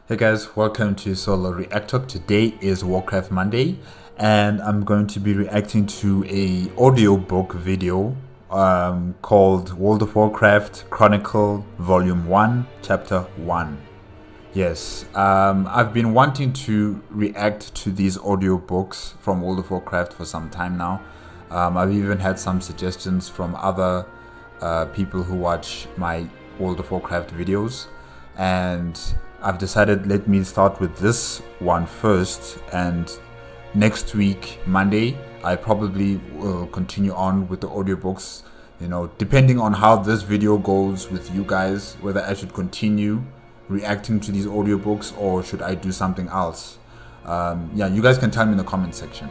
Hey guys, welcome to Solo ReacTalk. Today is Warcraft Monday, and I'm going to be reacting to a audiobook video called World of Warcraft Chronicle Volume 1, Chapter 1. Yes, I've been wanting to react to these audiobooks from World of Warcraft for some time now. I've even had some suggestions from other people who watch my World of Warcraft videos, and I've decided let me start with this one first, and next week Monday I probably will continue on with the audiobooks, depending on how this video goes with you guys, whether I should continue reacting to these audiobooks or should I do something else. You guys can tell me in the comment section.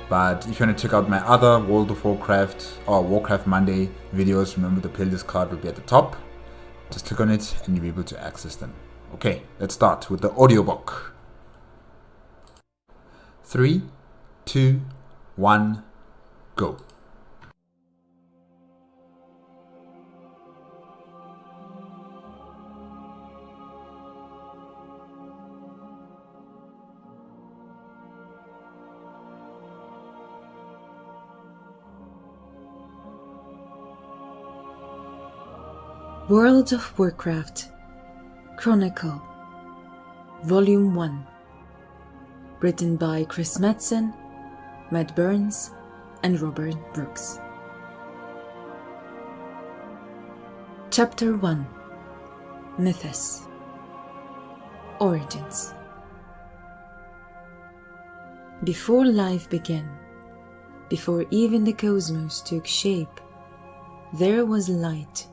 But if you want to check out my other World of Warcraft or Warcraft Monday videos, remember the playlist card will be at the top. Just click on it and you'll be able to access them. Okay, let's start with the audiobook. 3, 2, 1, go. World of Warcraft Chronicle Volume 1, written by Chris Madsen, Matt Burns, and Robert Brooks. Chapter 1, Mythos. Origins. Before life began, before even the cosmos took shape, there was light,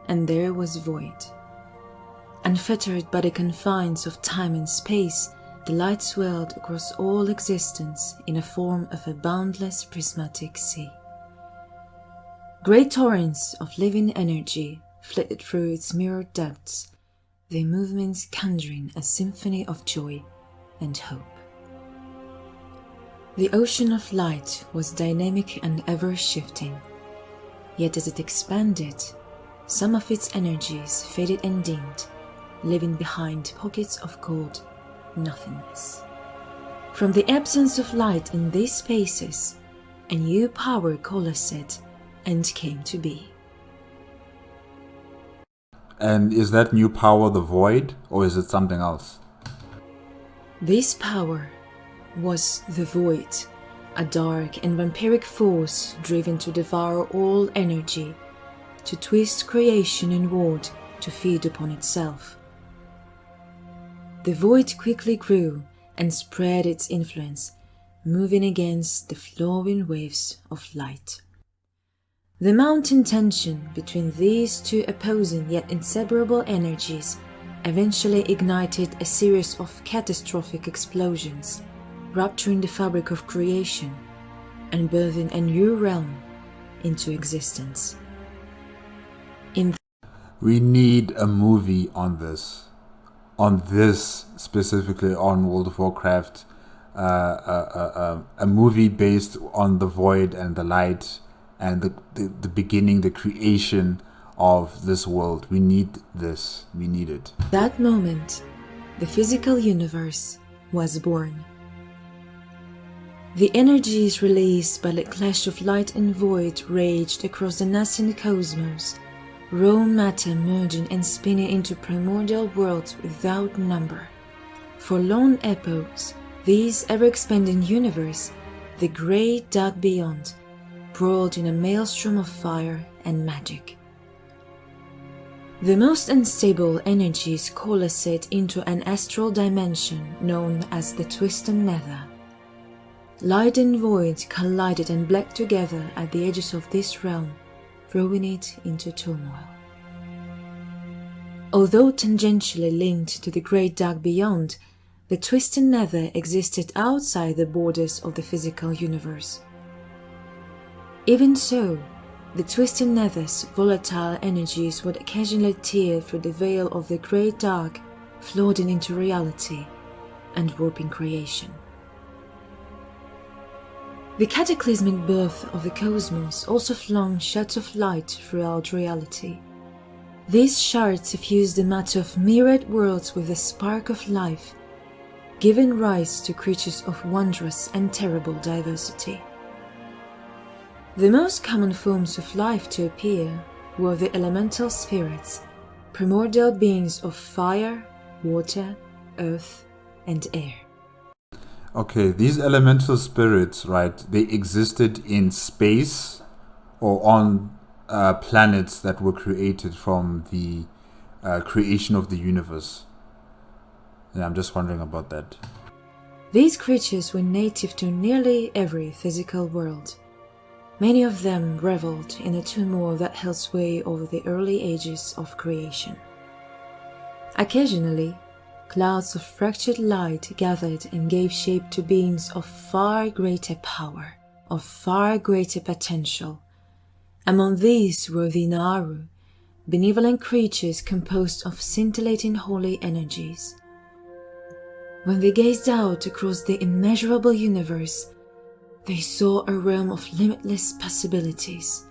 and there was void. Unfettered by the confines of time and space, the light swirled across all existence in the form of a boundless prismatic sea. Great torrents of living energy flitted through its mirrored depths, their movements conjuring a symphony of joy and hope. The ocean of light was dynamic and ever-shifting, yet as it expanded, some of its energies faded and dimmed, leaving behind pockets of cold nothingness. From the absence of light in these spaces, a new power coalesced and came to be. And is that new power the void, or is it something else? This power was the void, a dark and vampiric force driven to devour all energy, to twist creation inward to feed upon itself. The void quickly grew and spread its influence, moving against the flowing waves of light. The mounting tension between these two opposing yet inseparable energies eventually ignited a series of catastrophic explosions, rupturing the fabric of creation and birthing a new realm into existence. We need a movie on this specifically, on World of Warcraft, a movie based on the void and the light and the beginning, the creation of this world. We need this. We need it. That moment, the physical universe was born. The energies released by the clash of light and void raged across the nascent cosmos, raw matter merging and spinning into primordial worlds without number. For long epochs, this ever-expanding universe, the great dark beyond, brawled in a maelstrom of fire and magic. The most unstable energies coalesced into an astral dimension known as the Twisted Nether. Light and void collided and bled together at the edges of this realm, throwing it into turmoil. Although tangentially linked to the great dark beyond, the Twisted Nether existed outside the borders of the physical universe. Even so, the Twisted Nether's volatile energies would occasionally tear through the veil of the great dark, flooding into reality and warping creation. The cataclysmic birth of the cosmos also flung shards of light throughout reality. These shards suffused the matter of myriad worlds with a spark of life, giving rise to creatures of wondrous and terrible diversity. The most common forms of life to appear were the elemental spirits, primordial beings of fire, water, earth, and air. Okay, these elemental spirits, right, they existed in space or on planets that were created from the creation of the universe. Yeah, I'm just wondering about that. These creatures were native to nearly every physical world. Many of them reveled in a turmoil that held sway over the early ages of creation. Occasionally, clouds of fractured light gathered and gave shape to beings of far greater power, of far greater potential. Among these were the Naru, benevolent creatures composed of scintillating holy energies. When they gazed out across the immeasurable universe, they saw a realm of limitless possibilities.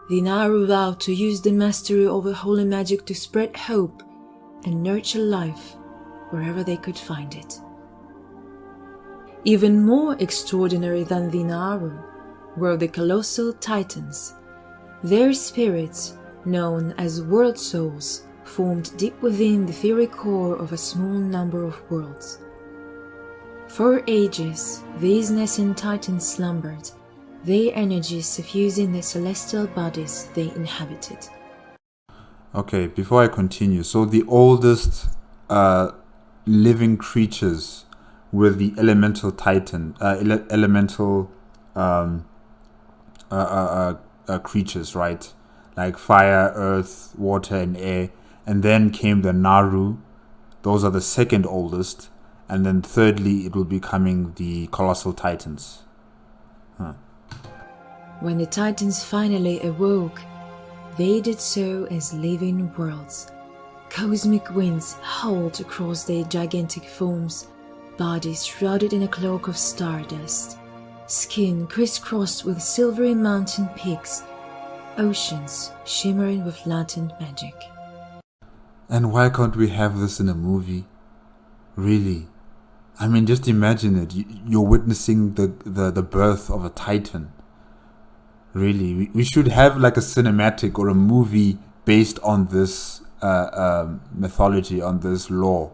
The Naru vowed to use the mastery over holy magic to spread hope and nurture life wherever they could find it. Even more extraordinary than the Naru were the colossal Titans. Their spirits, known as world souls, formed deep within the fiery core of a small number of worlds. For ages, these nascent Titans slumbered, their energies suffusing the celestial bodies they inhabited. Okay, before I continue, so the oldest living creatures were the elemental Titan, creatures, right? Like fire, earth, water, and air. And then came the Naru. Those are the second oldest. And then thirdly, it will be coming the colossal Titans. When the Titans finally awoke, they did so as living worlds. Cosmic winds howled across their gigantic forms, bodies shrouded in a cloak of stardust, skin crisscrossed with silvery mountain peaks, oceans shimmering with latent magic. And why can't we have this in a movie? Really? I mean, just imagine it. You're witnessing the birth of a Titan. Really, we should have like a cinematic or a movie based on this mythology, on this lore,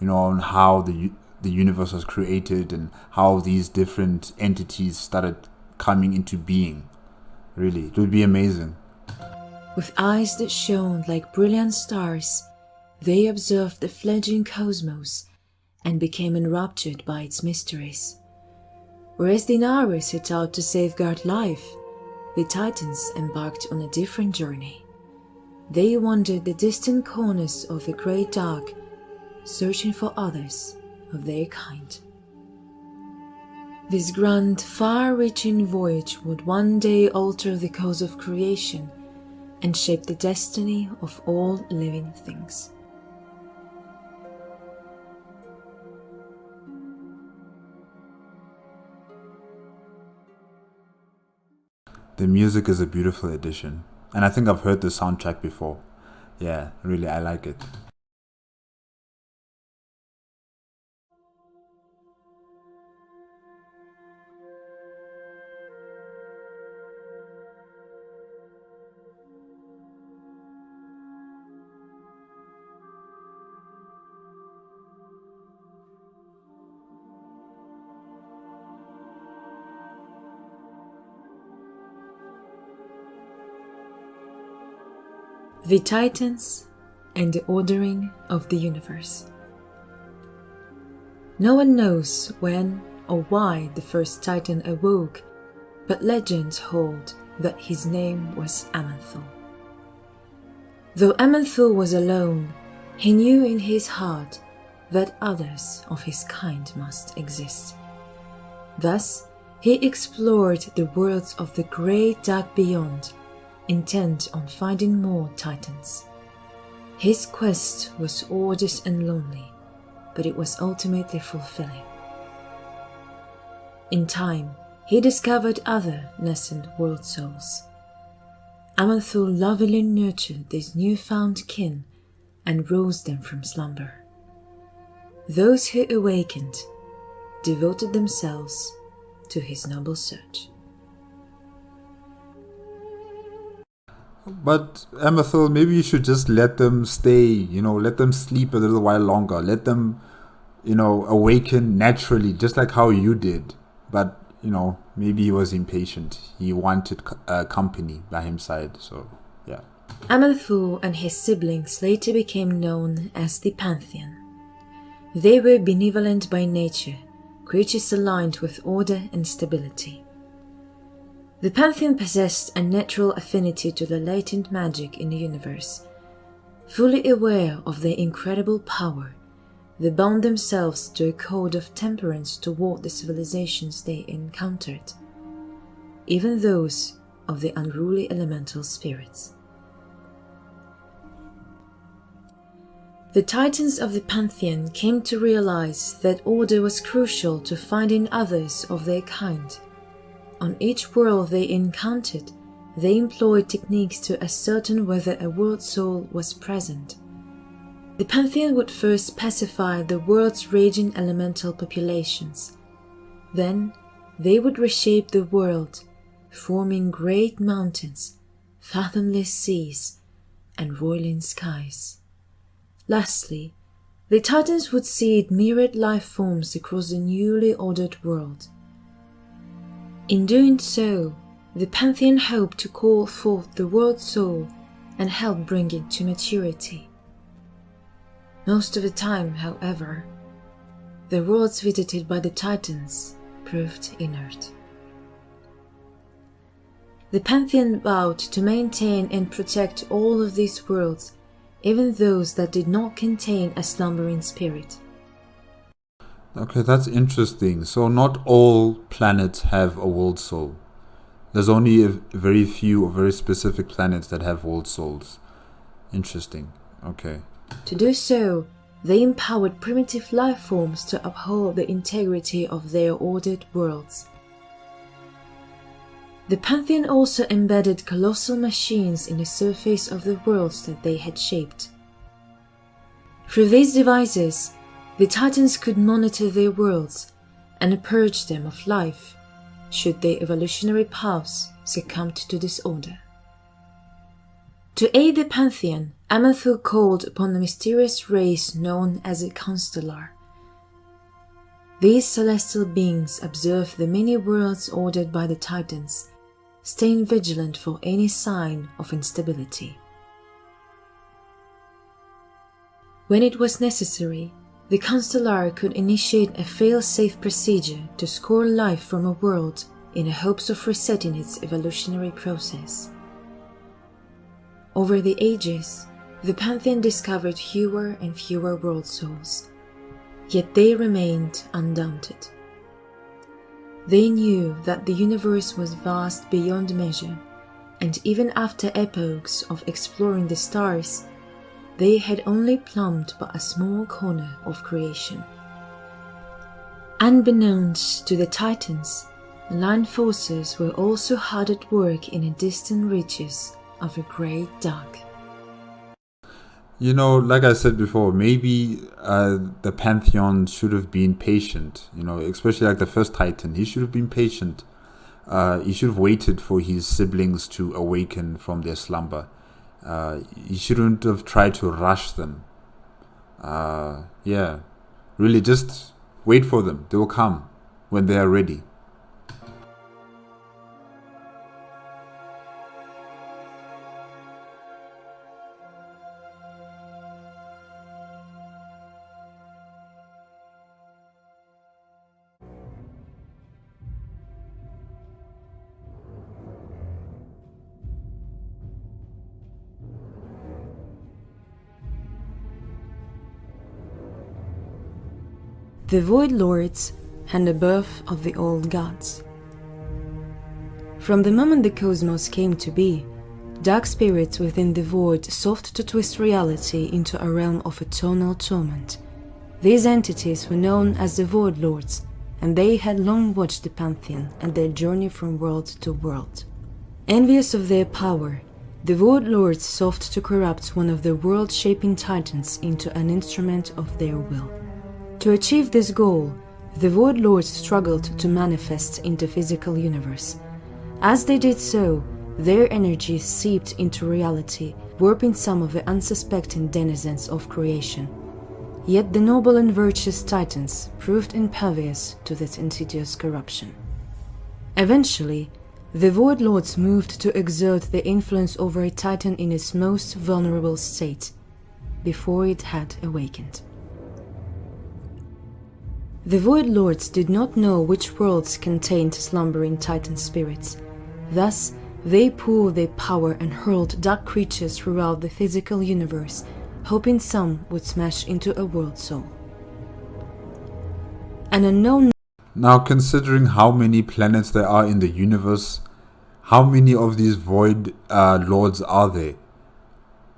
on how the universe was created and how these different entities started coming into being. Really, it would be amazing. With eyes that shone like brilliant stars, they observed the fledgling cosmos and became enraptured by its mysteries. Whereas the Naru set out to safeguard life, the Titans embarked on a different journey. They wandered the distant corners of the great dark, searching for others of their kind. This grand, far-reaching voyage would one day alter the course of creation and shape the destiny of all living things. The music is a beautiful addition, and I think I've heard the soundtrack before. Yeah, really, I like it. The Titans and the Ordering of the Universe. No one knows when or why the first Titan awoke, but legends hold that his name was Aman'Thul. Though Aman'Thul was alone, he knew in his heart that others of his kind must exist. Thus, he explored the worlds of the great dark beyond, intent on finding more Titans. His quest was arduous and lonely, but it was ultimately fulfilling. In time, he discovered other nascent world souls. Aman'Thul lovingly nurtured these newfound kin and roused them from slumber. Those who awakened devoted themselves to his noble search. But Amathil, maybe you should just let them stay, let them sleep a little while longer. Let them, awaken naturally, just like how you did. But, maybe he was impatient. He wanted company by his side, so, yeah. Aman'Thul and his siblings later became known as the Pantheon. They were benevolent by nature, creatures aligned with order and stability. The Pantheon possessed a natural affinity to the latent magic in the universe. Fully aware of their incredible power, they bound themselves to a code of temperance toward the civilizations they encountered, even those of the unruly elemental spirits. The Titans of the Pantheon came to realize that order was crucial to finding others of their kind. On each world they encountered, they employed techniques to ascertain whether a world soul was present. The Pantheon would first pacify the world's raging elemental populations. Then they would reshape the world, forming great mountains, fathomless seas, and roiling skies. Lastly, the Titans would seed myriad life forms across the newly ordered world. In doing so, the Pantheon hoped to call forth the world soul and help bring it to maturity. Most of the time, however, the worlds visited by the Titans proved inert. The Pantheon vowed to maintain and protect all of these worlds, even those that did not contain a slumbering spirit. Okay, that's interesting. So not all planets have a world soul. There's only a very few or very specific planets that have world souls. Interesting. Okay. To do so, they empowered primitive life forms to uphold the integrity of their ordered worlds. The Pantheon also embedded colossal machines in the surface of the worlds that they had shaped. Through these devices, the Titans could monitor their worlds and purge them of life should their evolutionary paths succumb to disorder. To aid the Pantheon, Aman'Thul called upon the mysterious race known as a Constellar. These celestial beings observe the many worlds ordered by the Titans, staying vigilant for any sign of instability. When it was necessary, the Constellar could initiate a fail-safe procedure to score life from a world in the hopes of resetting its evolutionary process. Over the ages, the Pantheon discovered fewer and fewer world souls, yet they remained undaunted. They knew that the universe was vast beyond measure, and even after epochs of exploring the stars, they had only plumbed but a small corner of creation. Unbeknownst to the Titans, land forces were also hard at work in the distant reaches of a great dark. Like I said before, maybe the Pantheon should have been patient, especially like the first Titan. He should have been patient. He should have waited for his siblings to awaken from their slumber. He shouldn't have tried to rush them. Really just wait for them. They will come when they are ready. The Void Lords and the birth of the old gods. From the moment the cosmos came to be, dark spirits within the void sought to twist reality into a realm of eternal torment. These entities were known as the Void Lords, and they had long watched the Pantheon and their journey from world to world. Envious of their power, the Void Lords sought to corrupt one of the world-shaping titans into an instrument of their will. To achieve this goal, the Void Lords struggled to manifest in the physical universe. As they did so, their energy seeped into reality, warping some of the unsuspecting denizens of creation. Yet the noble and virtuous titans proved impervious to this insidious corruption. Eventually, the Void Lords moved to exert their influence over a titan in its most vulnerable state, before it had awakened. The Void Lords did not know which worlds contained slumbering titan spirits. Thus, they poured their power and hurled dark creatures throughout the physical universe, hoping some would smash into a world soul. An unknown. Now, considering how many planets there are in the universe, how many of these Void Lords are there?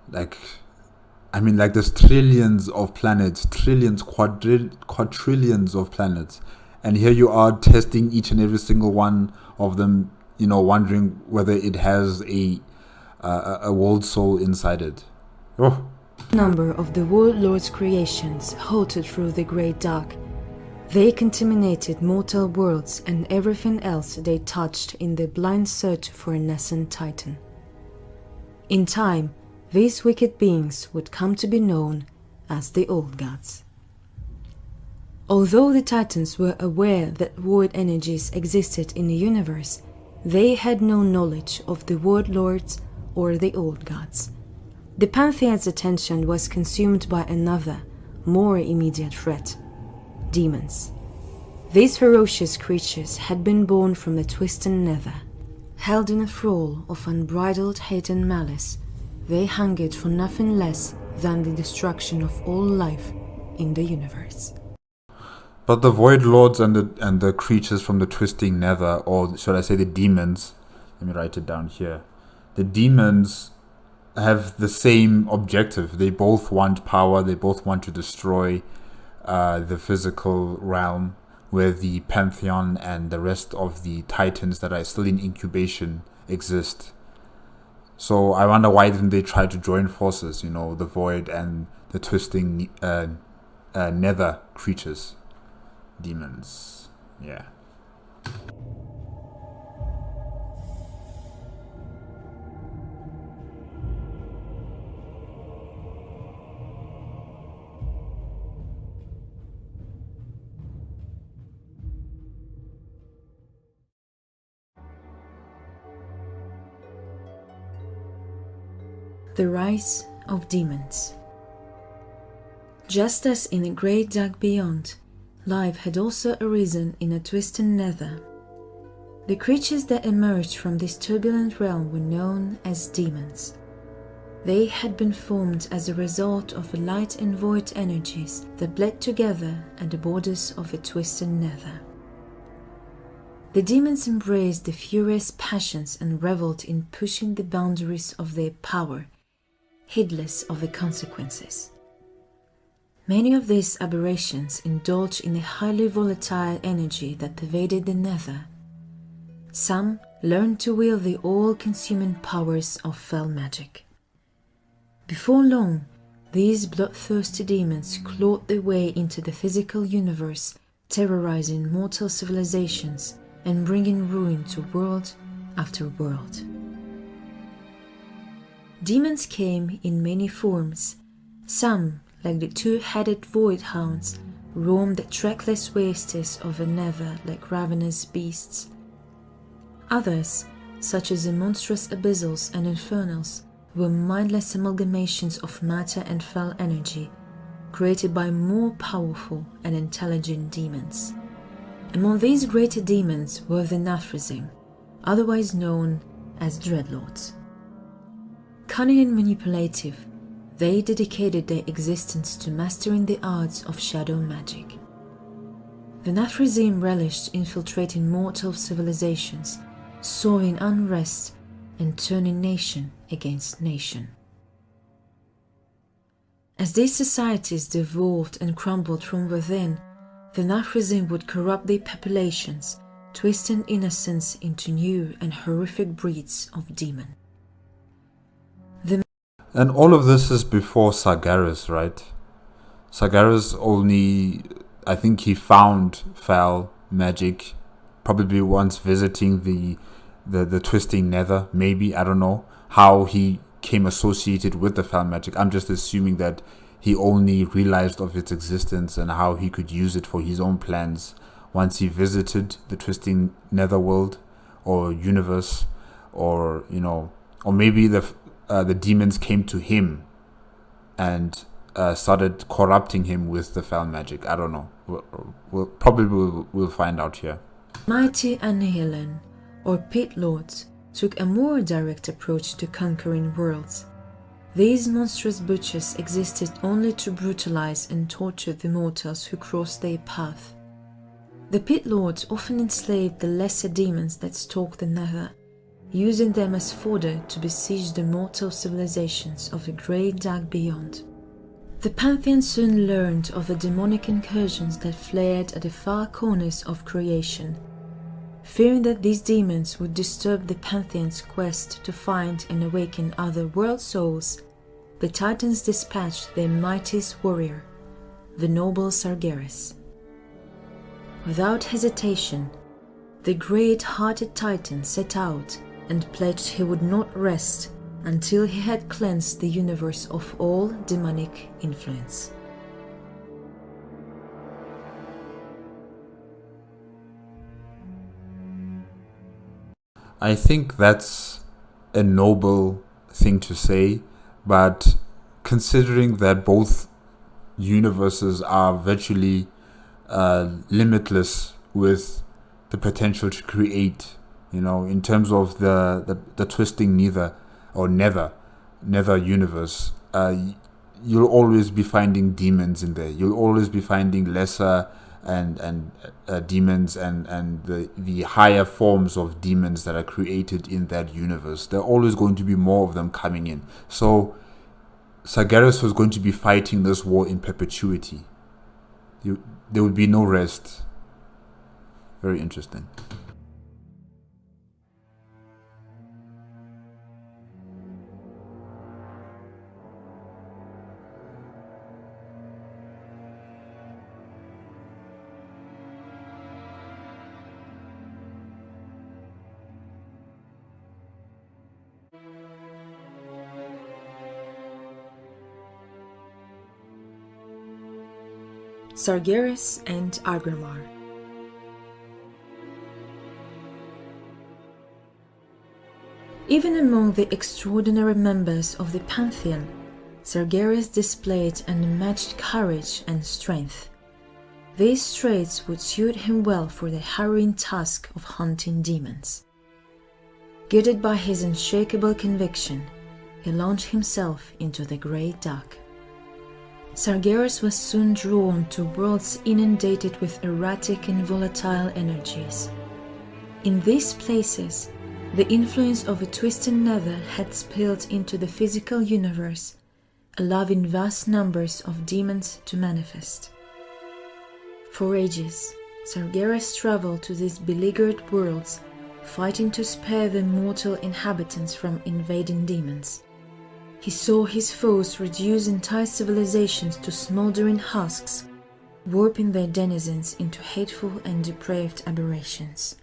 There's trillions of planets, trillions, quadrillions of planets. And here you are testing each and every single one of them, wondering whether it has a world soul inside it. Oh. Number of the Void Lord's creations halted through the Great Dark. They contaminated mortal worlds and everything else they touched in their blind search for a nascent titan. In time, these wicked beings would come to be known as the Old Gods. Although the Titans were aware that void energies existed in the universe, they had no knowledge of the Void Lords or the Old Gods. The Pantheon's attention was consumed by another, more immediate threat: demons. These ferocious creatures had been born from the twisted nether. Held in a thrall of unbridled hate and malice, they hungered for nothing less than the destruction of all life in the universe. But the Void Lords and the creatures from the twisting nether, or should I say the demons, let me write it down here. The demons have the same objective. They both want power, they both want to destroy the physical realm where the Pantheon and the rest of the titans that are still in incubation exist. So I wonder, why didn't they try to join forces, the Void and the twisting nether creatures, demons. Yeah. The rise of demons. Just as in the great dark beyond, life had also arisen in a twisted nether. The creatures that emerged from this turbulent realm were known as demons. They had been formed as a result of the light and void energies that bled together at the borders of a twisted nether. The demons embraced the furious passions and reveled in pushing the boundaries of their power, heedless of the consequences. Many of these aberrations indulged in a highly volatile energy that pervaded the nether. Some learned to wield the all-consuming powers of fell magic. Before long, these bloodthirsty demons clawed their way into the physical universe, terrorizing mortal civilizations and bringing ruin to world after world. Demons came in many forms. Some, like the two-headed void hounds, roamed the trackless wastes of the nether like ravenous beasts. Others, such as the monstrous abyssals and infernals, were mindless amalgamations of matter and fell energy, created by more powerful and intelligent demons. Among these greater demons were the Nathrazim, otherwise known as Dreadlords. Cunning and manipulative, they dedicated their existence to mastering the arts of shadow magic. The Nathrazim relished infiltrating mortal civilizations, sowing unrest and turning nation against nation. As these societies devolved and crumbled from within, the Nathrazim would corrupt their populations, twisting innocence into new and horrific breeds of demon. And all of this is before Sargeras, right? Sargeras only, I think he found foul magic, probably once visiting the twisting nether, maybe, I don't know how he came associated with the foul magic. I'm just assuming that he only realized of its existence and how he could use it for his own plans once he visited the twisting netherworld or universe, or or maybe the demons came to him and started corrupting him with the foul magic. I don't know. We'll find out here. Mighty Annihilin, or Pit Lords, took a more direct approach to conquering worlds. These monstrous butchers existed only to brutalize and torture the mortals who crossed their path. The Pit Lords often enslaved the lesser demons that stalked the nether, using them as fodder to besiege the mortal civilizations of the great dark beyond. The Pantheon soon learned of the demonic incursions that flared at the far corners of creation. Fearing that these demons would disturb the Pantheon's quest to find and awaken other world souls, the Titans dispatched their mightiest warrior, the noble Sargeras. Without hesitation, the great-hearted Titan set out and pledged he would not rest until he had cleansed the universe of all demonic influence. I think that's a noble thing to say, but considering that both universes are virtually limitless with the potential to create, in terms of the twisting nether universe, you'll always be finding demons in there. You'll always be finding lesser and demons and the higher forms of demons that are created in that universe. There are always going to be more of them coming in. So Sargeras was going to be fighting this war in perpetuity. There would be no rest. Very interesting. Sargeras and Aggramar. Even among the extraordinary members of the Pantheon, Sargeras displayed unmatched courage and strength. These traits would suit him well for the harrowing task of hunting demons. Guided by his unshakable conviction, he launched himself into the great dark. Sargeras was soon drawn to worlds inundated with erratic and volatile energies. In these places, the influence of a twisted nether had spilled into the physical universe, allowing vast numbers of demons to manifest. For ages, Sargeras traveled to these beleaguered worlds, fighting to spare the mortal inhabitants from invading demons. He saw his foes reduce entire civilizations to smoldering husks, warping their denizens into hateful and depraved aberrations.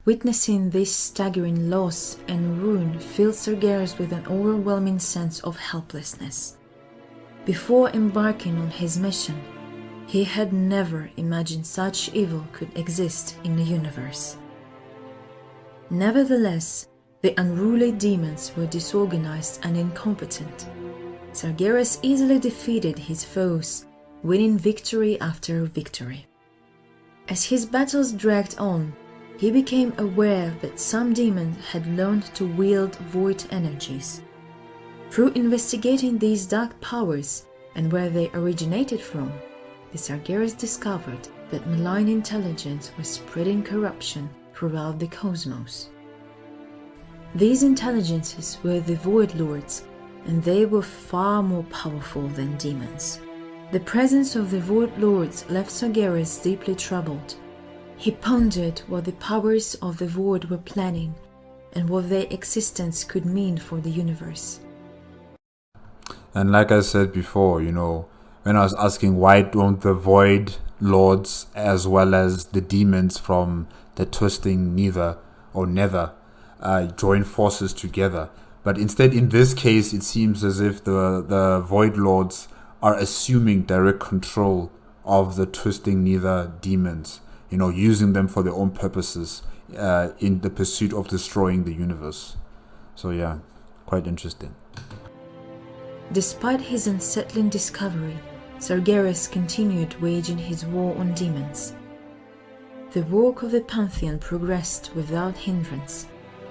Witnessing this staggering loss and ruin filled Sargeras with an overwhelming sense of helplessness. Before embarking on his mission, he had never imagined such evil could exist in the universe. Nevertheless, the unruly demons were disorganized and incompetent. Sargeras easily defeated his foes, winning victory after victory. As his battles dragged on, he became aware that some demons had learned to wield void energies. Through investigating these dark powers and where they originated from, the Sargeras discovered that malign intelligence was spreading corruption throughout the cosmos. These intelligences were the Void Lords, and they were far more powerful than demons. The presence of the Void Lords left Sargeras deeply troubled. He pondered what the powers of the Void were planning, and what their existence could mean for the universe. And like I said before, when I was asking why don't the Void Lords as well as the demons from the Twisting Nether join forces together. But instead, in this case, it seems as if the Void Lords are assuming direct control of the Twisting Nether demons, using them for their own purposes in the pursuit of destroying the universe. So yeah, quite interesting. Despite his unsettling discovery, Sargeras continued waging his war on demons. The work of the Pantheon progressed without hindrance.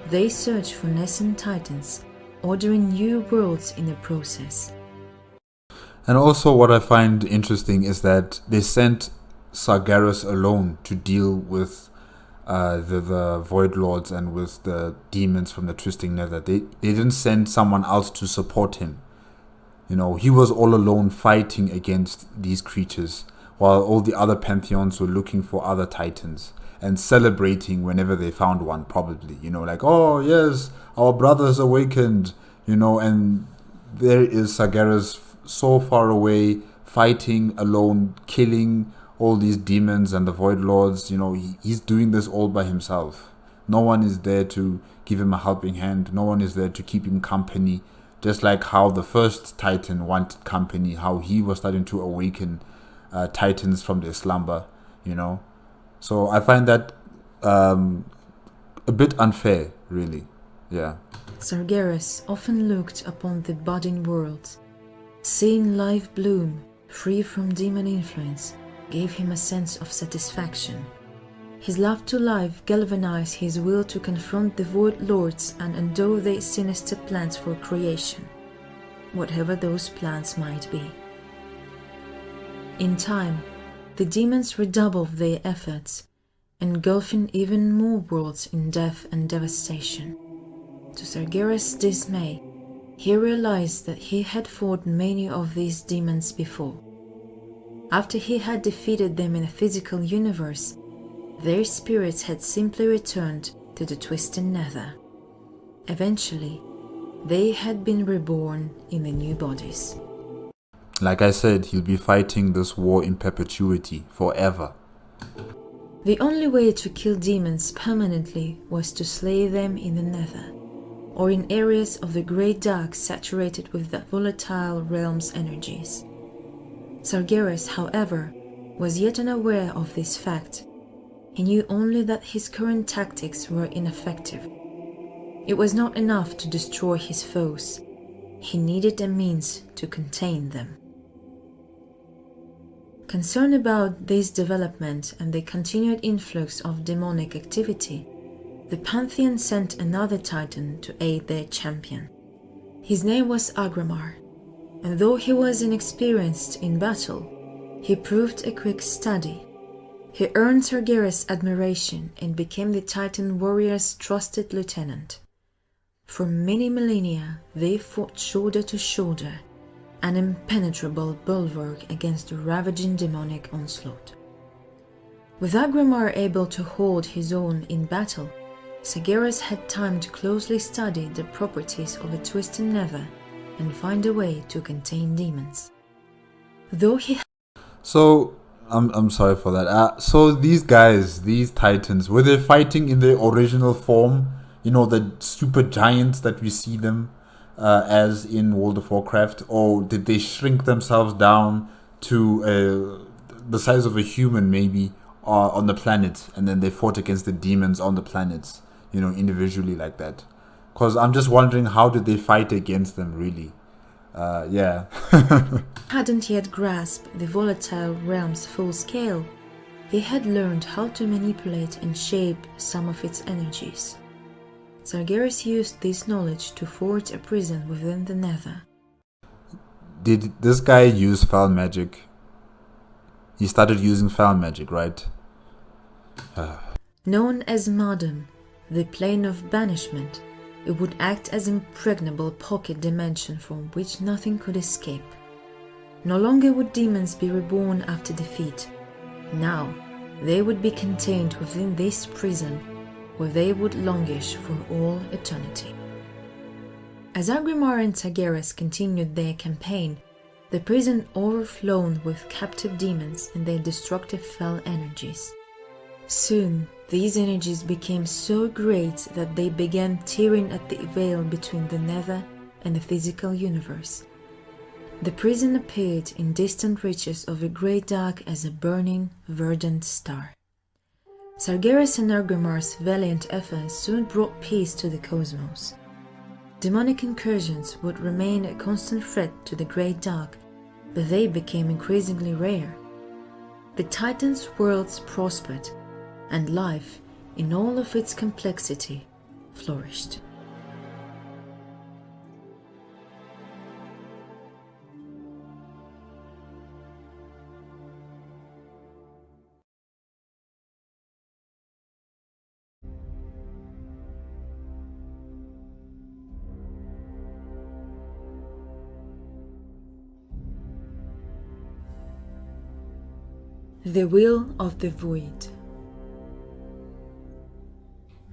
They searched for nascent titans, ordering new worlds in the process. And also what I find interesting is that they sent Sargeras alone to deal with the Void Lords and with the demons from the Twisting Nether. They didn't send someone else to support him. He was all alone fighting against these creatures, while all the other pantheons were looking for other titans and celebrating whenever they found one, probably. Like, oh yes, our brothers awakened, and there is Sargeras so far away, fighting alone, killing all these demons and the Void Lords. He's doing this all by himself. No one is there to give him a helping hand. No one is there to keep him company. Just like how the first Titan wanted company, how he was starting to awaken Titans from their slumber, So I find that a bit unfair, really. Yeah. Sargeras often looked upon the budding world. Seeing life bloom, free from demon influence, gave him a sense of satisfaction. His love to life galvanized his will to confront the Void Lords and undo their sinister plans for creation, whatever those plans might be. In time, the demons redoubled their efforts, engulfing even more worlds in death and devastation. To Sargeras' dismay, he realized that he had fought many of these demons before. After he had defeated them in a physical universe, their spirits had simply returned to the Twisted Nether. Eventually, they had been reborn in the new bodies. Like I said, he'll be fighting this war in perpetuity, forever. The only way to kill demons permanently was to slay them in the Nether, or in areas of the Great Dark saturated with the volatile realm's energies. Sargeras, however, was yet unaware of this fact. He knew only that his current tactics were ineffective. It was not enough to destroy his foes. He needed a means to contain them. Concerned about this development and the continued influx of demonic activity, the Pantheon sent another Titan to aid their champion. His name was Aggramar, and though he was inexperienced in battle, he proved a quick study. He earned Sargeras' admiration and became the Titan warrior's trusted lieutenant. For many millennia, they fought shoulder to shoulder, an impenetrable bulwark against the ravaging demonic onslaught. With Aggramar able to hold his own in battle, Sargeras had time to closely study the properties of the Twisted Nether and find a way to contain demons. So, I'm sorry for that. So these guys, these Titans, were they fighting in their original form? The super giants that we see them as in World of Warcraft, or did they shrink themselves down to the size of a human, maybe, on the planet, and then they fought against the demons on the planets, individually like that? Because I'm just wondering, how did they fight against them, really? Yeah. Hadn't yet grasped the volatile realm's full scale, he had learned how to manipulate and shape some of its energies. Sargeras used this knowledge to forge a prison within the Nether. Did this guy use foul magic? He started using foul magic, right? Known as Madam, the plane of banishment, it would act as impregnable pocket dimension from which nothing could escape. No longer would demons be reborn after defeat. Now, they would be contained within this prison, where they would languish for all eternity. As Aggramar and Sargeras continued their campaign, the prison overflowed with captive demons and their destructive fell energies. Soon, these energies became so great that they began tearing at the veil between the nether and the physical universe. The prison appeared in distant reaches of a great dark as a burning, verdant star. Sargeras and Aggramar's valiant efforts soon brought peace to the cosmos. Demonic incursions would remain a constant threat to the Great Dark, but they became increasingly rare. The Titans' worlds prospered, and life, in all of its complexity, flourished. The Will of the Void.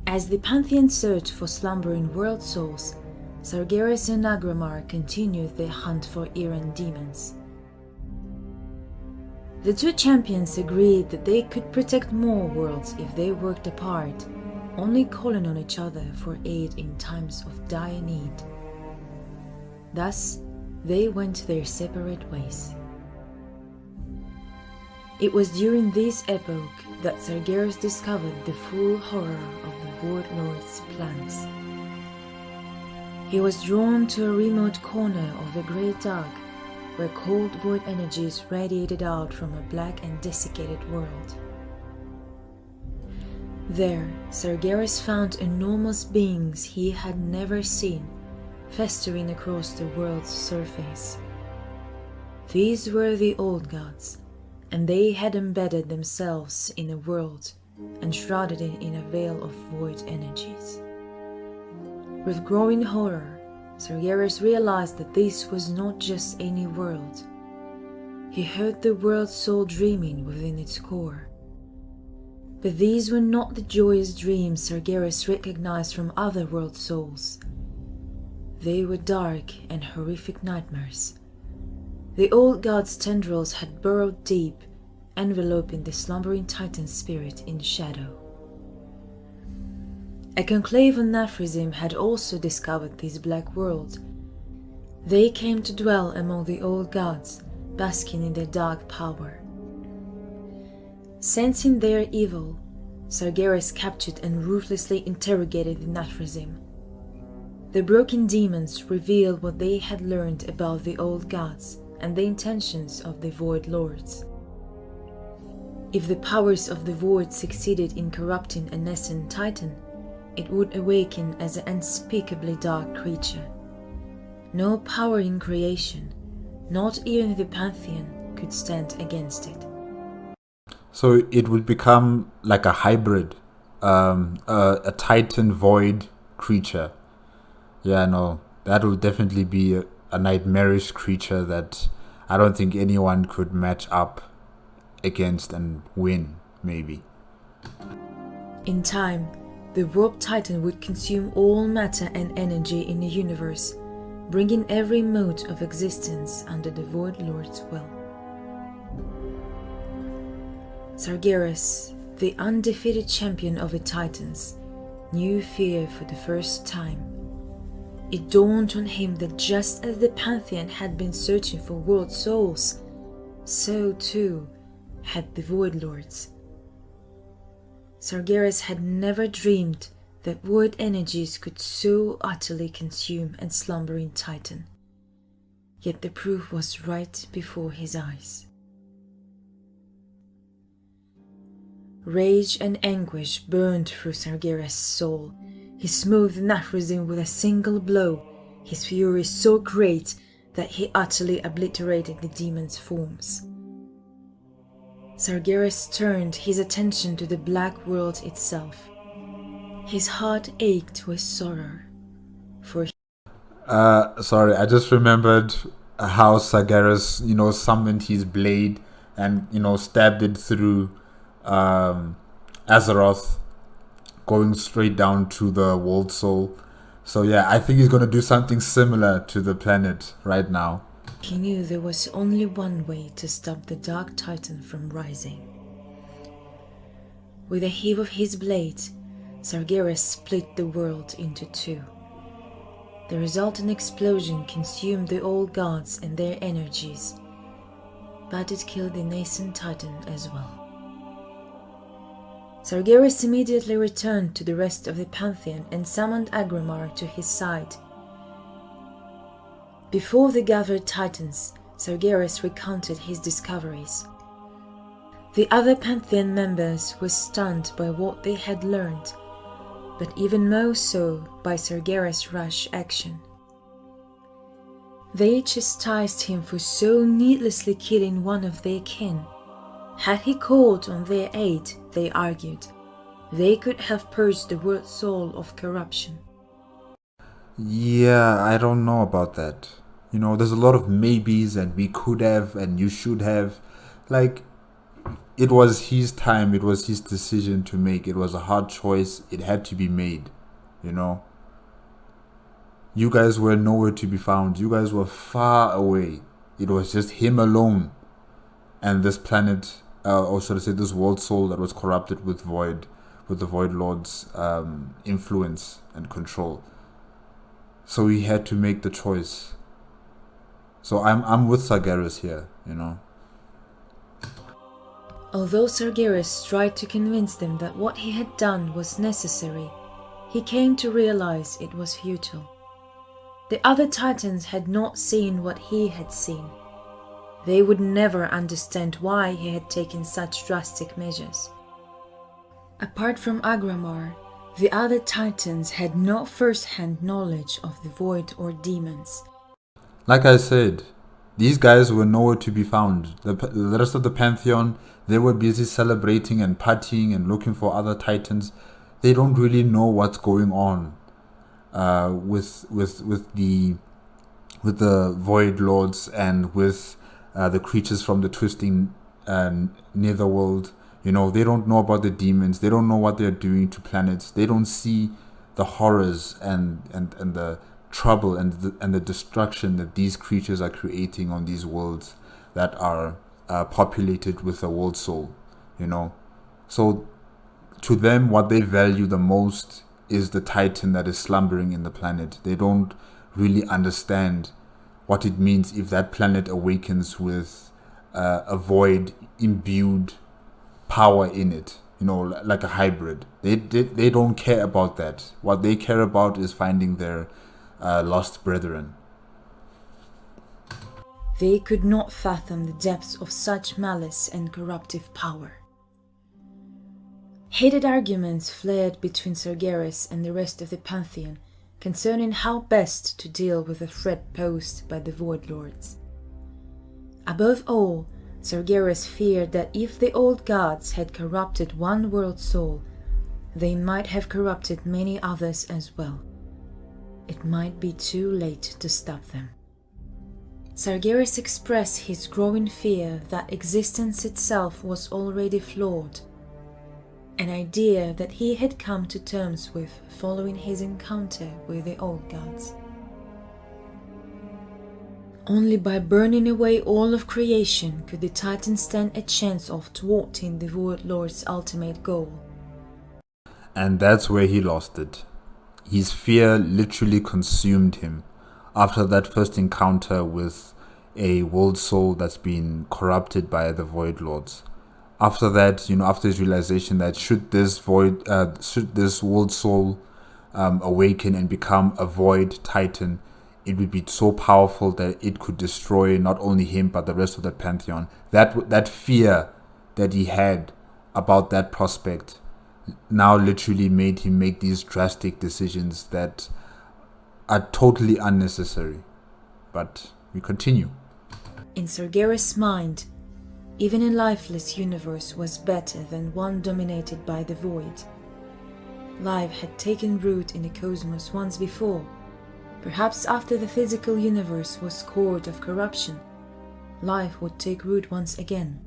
As the Pantheon searched for slumbering world souls, Sargeras and Aggramar continued their hunt for errant demons. The two champions agreed that they could protect more worlds if they worked apart, only calling on each other for aid in times of dire need. Thus, they went their separate ways. It was during this epoch that Sargeras discovered the full horror of the Void Lord's plans. He was drawn to a remote corner of the Great Dark, where cold void energies radiated out from a black and desiccated world. There, Sargeras found enormous beings he had never seen, festering across the world's surface. These were the old gods, and they had embedded themselves in a world and shrouded it in a veil of void energies. With growing horror, Sargeras realized that this was not just any world. He heard the world's soul dreaming within its core. But these were not the joyous dreams Sargeras recognized from other world souls. They were dark and horrific nightmares. The old god's tendrils had burrowed deep, enveloping the slumbering Titan's spirit in shadow. A conclave on Nathrazim had also discovered this black world. They came to dwell among the old gods, basking in their dark power. Sensing their evil, Sargeras captured and ruthlessly interrogated the Nathrazim. The broken demons revealed what they had learned about the old gods and the intentions of the Void Lords. If the powers of the Void succeeded in corrupting a nascent Titan, it would awaken as an unspeakably dark creature. No power in creation, not even the Pantheon, could stand against it. So it would become like a hybrid, a Titan Void creature. Yeah, no, that would definitely be a nightmarish creature that I don't think anyone could match up against and win, maybe. In time, the warped Titan would consume all matter and energy in the universe, bringing every mode of existence under the Void Lord's will. Sargeras, the undefeated champion of the Titans, knew fear for the first time. It dawned on him that just as the Pantheon had been searching for world souls, so too had the Void Lords. Sargeras had never dreamed that void energies could so utterly consume a slumbering Titan. Yet the proof was right before his eyes. Rage and anguish burned through Sargeras' soul. He smote Nathrazim with a single blow, his fury so great that he utterly obliterated the demon's forms. Sargeras turned his attention to the black world itself. His heart ached with sorrow, for sorry, I just remembered how Sargeras, summoned his blade and, stabbed it through Azeroth, going straight down to the world soul. So yeah, I think he's gonna do something similar to the planet right now. He knew there was only one way to stop the Dark Titan from rising. With a heave of his blade, Sargeras split the world into two. The resultant explosion consumed the old gods and their energies, but it killed the nascent Titan as well. Sargeras immediately returned to the rest of the Pantheon and summoned Aggramar to his side. Before the gathered Titans, Sargeras recounted his discoveries. The other Pantheon members were stunned by what they had learned, but even more so by Sargeras' rash action. They chastised him for so needlessly killing one of their kin. Had he called on their aid, they argued, they could have purged the world soul of corruption. Yeah, I don't know about that. You know, there's a lot of maybes and we could have and you should have. Like, it was his time, it was his decision to make. It was a hard choice, it had to be made, you know. You guys were nowhere to be found. You guys were far away. It was just him alone and this planet, or should I say this world soul that was corrupted with the Void Lord's influence and control. So he had to make the choice. So I'm with Sargeras here, you know. Although Sargeras tried to convince them that what he had done was necessary, he came to realize it was futile. The other Titans had not seen what he had seen. They would never understand why he had taken such drastic measures. Apart from Aggramar, the other Titans had no first-hand knowledge of the Void or demons. Like I said, these guys were nowhere to be found. The rest of the Pantheon, they were busy celebrating and partying and looking for other Titans. They don't really know what's going on with the Void Lords and with the creatures from the twisting netherworld. You know, they don't know about the demons. They don't know what they're doing to planets. They don't see the horrors and the trouble and the destruction that these creatures are creating on these worlds that are populated with a world soul, you know. So to them, what they value the most is the Titan that is slumbering in the planet. They don't really understand what it means if that planet awakens with a void imbued power in it, you know, like a hybrid. They don't care about that. What they care about is finding their lost brethren. They could not fathom the depths of such malice and corruptive power. Heated arguments flared between Sargeras and the rest of the Pantheon concerning how best to deal with the threat posed by the Void Lords. Above all, Sargeras feared that if the old gods had corrupted one world soul, they might have corrupted many others as well. It might be too late to stop them. Sargeras expressed his growing fear that existence itself was already flawed, an idea that he had come to terms with following his encounter with the old gods. Only by burning away all of creation could the Titan stand a chance of thwarting the Void Lord's ultimate goal. And that's where he lost it. His fear literally consumed him after that first encounter with a world soul that's been corrupted by the Void Lords. After that, you know, after his realization that should this world soul awaken and become a Void Titan, it would be so powerful that it could destroy not only him but the rest of the Pantheon. That fear that he had about that prospect now literally made him make these drastic decisions that are totally unnecessary. But we continue. In Sargeras' mind, even a lifeless universe was better than one dominated by the void. Life had taken root in the cosmos once before. Perhaps after the physical universe was scored of corruption, life would take root once again.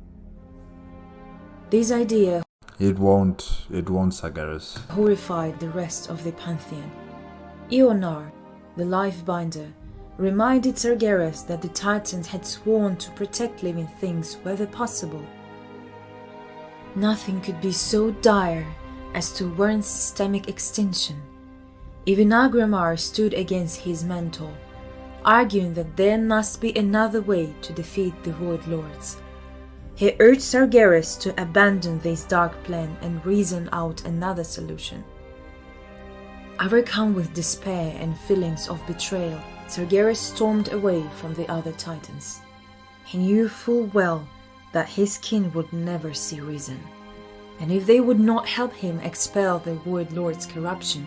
This idea It won't, Sargeras. horrified the rest of the Pantheon. Ionar, the Lifebinder, reminded Sargeras that the Titans had sworn to protect living things wherever possible. Nothing could be so dire as to warrant systemic extinction. Even Aggramar stood against his mentor, arguing that there must be another way to defeat the Void Lords. He urged Sargeras to abandon this dark plan and reason out another solution. Overcome with despair and feelings of betrayal, Sargeras stormed away from the other Titans. He knew full well that his kin would never see reason, and if they would not help him expel the Void Lord's corruption,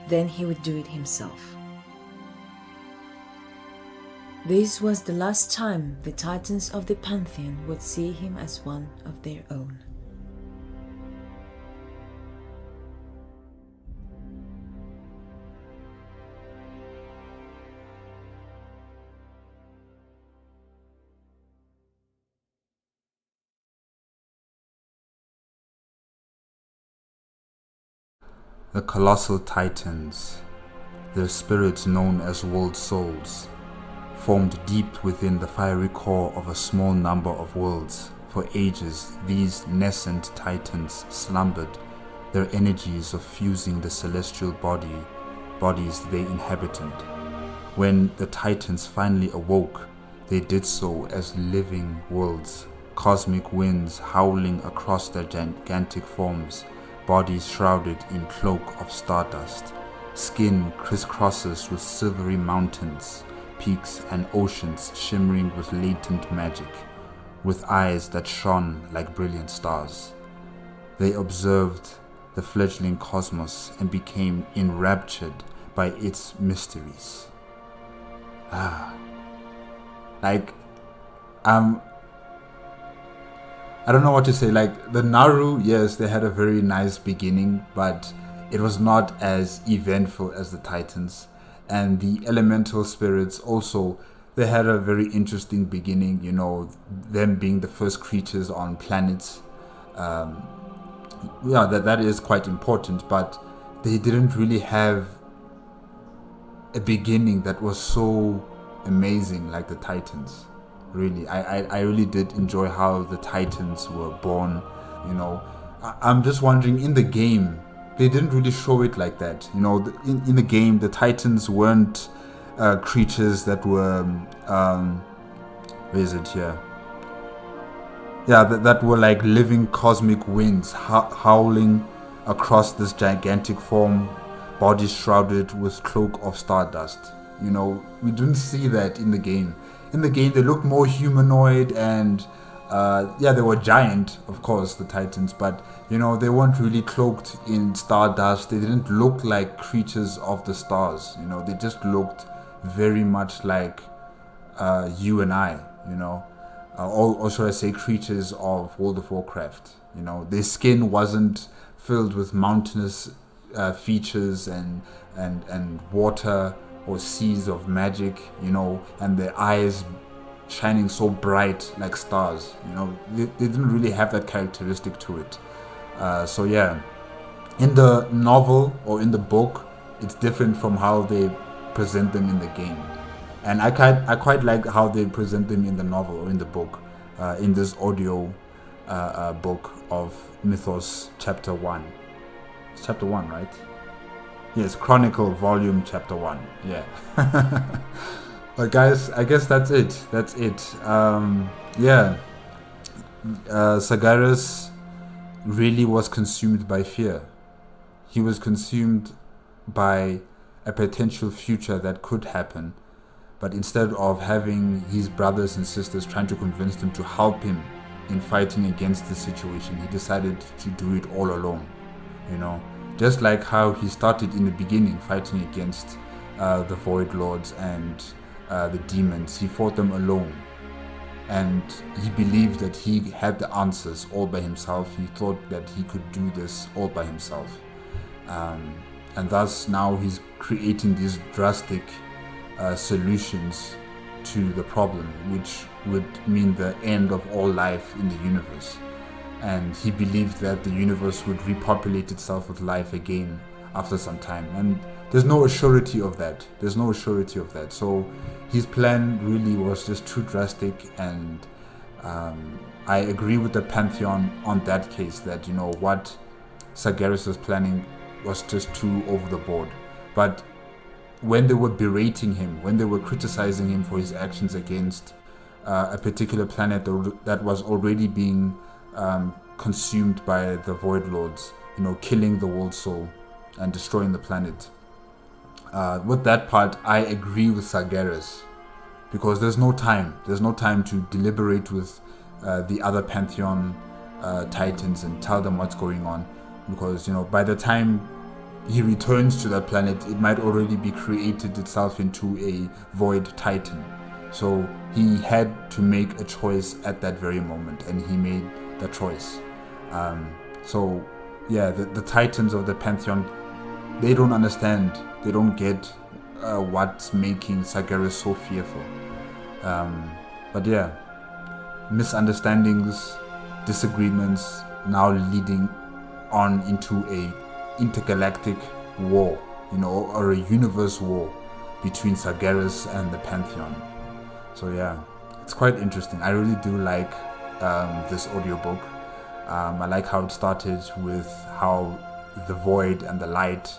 then he would do it himself. This was the last time the Titans of the Pantheon would see him as one of their own. The colossal Titans, their spirits known as world souls, formed deep within the fiery core of a small number of worlds. For ages, these nascent Titans slumbered, their energies of fusing the celestial bodies they inhabited. When the Titans finally awoke, they did so as living worlds, cosmic winds howling across their gigantic forms, bodies shrouded in cloak of stardust, skin crisscrosses with silvery mountains, peaks and oceans shimmering with latent magic, with eyes that shone like brilliant stars. They observed the fledgling cosmos and became enraptured by its mysteries. I don't know what to say. Like the Naru, yes, they had a very nice beginning, but it was not as eventful as the Titans. And the elemental spirits also, they had a very interesting beginning, you know, them being the first creatures on planets. That is quite important, but they didn't really have a beginning that was so amazing like the Titans. Really, I really did enjoy how the Titans were born, you know. I'm just wondering, in the game, they didn't really show it like that. You know, in the game, the Titans weren't creatures that were, where is it here? Yeah, that were like living cosmic winds howling across this gigantic form, bodies shrouded with cloak of stardust. You know, we didn't see that in the game. In the game, they looked more humanoid and, they were giant, of course, the Titans, but, you know, they weren't really cloaked in stardust. They didn't look like creatures of the stars, you know. They just looked very much like you and I, you know. Or should I say creatures of World of Warcraft, you know. Their skin wasn't filled with mountainous features and water or seas of magic, you know, and their eyes shining so bright like stars, you know. They didn't really have that characteristic to it. In the novel or in the book, it's different from how they present them in the game. And I quite like how they present them in the novel or in the book, in this audio book of Mythos Chapter 1. It's Chapter 1, right? Yes, Chronicle Volume Chapter 1. Yeah. But guys, I guess that's it. Sargeras really was consumed by fear. He was consumed by a potential future that could happen. But instead of having his brothers and sisters trying to convince them to help him in fighting against the situation, he decided to do it all alone, you know. Just like how he started in the beginning fighting against the Void Lords and the demons. He fought them alone. And he believed that he had the answers all by himself. He thought that he could do this all by himself. And thus now he's creating these drastic solutions to the problem, which would mean the end of all life in the universe. And he believed that the universe would repopulate itself with life again after some time, and there's no assurity of that. So his plan really was just too drastic, and I agree with the Pantheon on that case, that what Sargeras was planning was just too over the board. But when they were berating him, when they were criticizing him for his actions against a particular planet that was already being consumed by the Void Lords, killing the World Soul and destroying the planet, with that part, I agree with Sargeras, because there's no time to deliberate with the other Pantheon Titans and tell them what's going on, because by the time he returns to that planet, it might already be created itself into a Void Titan. So he had to make a choice at that very moment, and he made the choice. So yeah, the Titans of the Pantheon, they don't understand, they don't get what's making Sargeras so fearful. But yeah, misunderstandings, disagreements, now leading on into a intergalactic war, or a universe war between Sargeras and the Pantheon. So yeah, it's quite interesting. I really do like this audiobook. I like how it started with how the void and the light,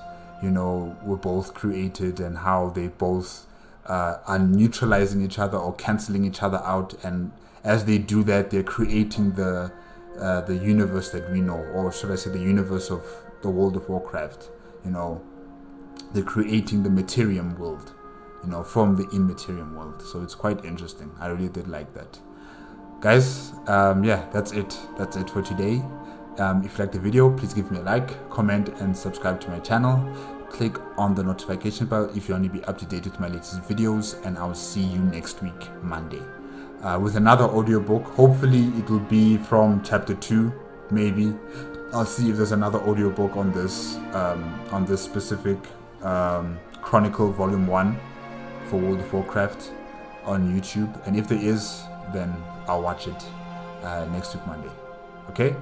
were both created, and how they both are neutralizing each other or canceling each other out. And as they do that, they're creating the universe that we know, or should I say the universe of the World of Warcraft. They're creating the Materium world, from the Immaterium world. So it's quite interesting. I really did like that. Guys, yeah, that's it for today. If you like the video, please give me a like, comment, and subscribe to my channel. Click on the notification bell if you want to be up to date with my latest videos, and I'll see you next week, Monday, with another audiobook. Hopefully it will be from chapter 2, maybe. I'll see if there's another audiobook on this specific Chronicle Volume 1 for World of Warcraft on YouTube, and if there is, then I'll watch it next week, Monday. Okay?